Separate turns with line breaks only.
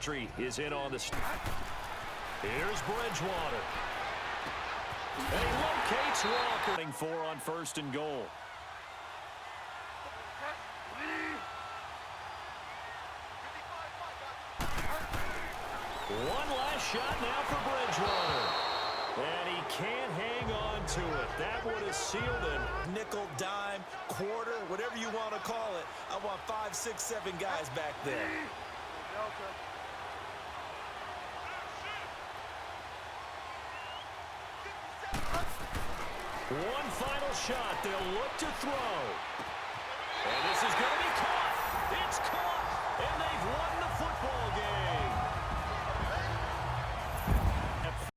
Autry is in on the Here's Bridgewater. And he locates Walker. 4 on 1st and goal. One last shot now for Bridgewater. And he can't hang on to it. That would have sealed it.
Nickel, dime, quarter, whatever you want to call it. I want 5, 6, 7 guys back there.
One final shot. They'll look to throw. And this is going to be caught. It's caught. And they've won the football game.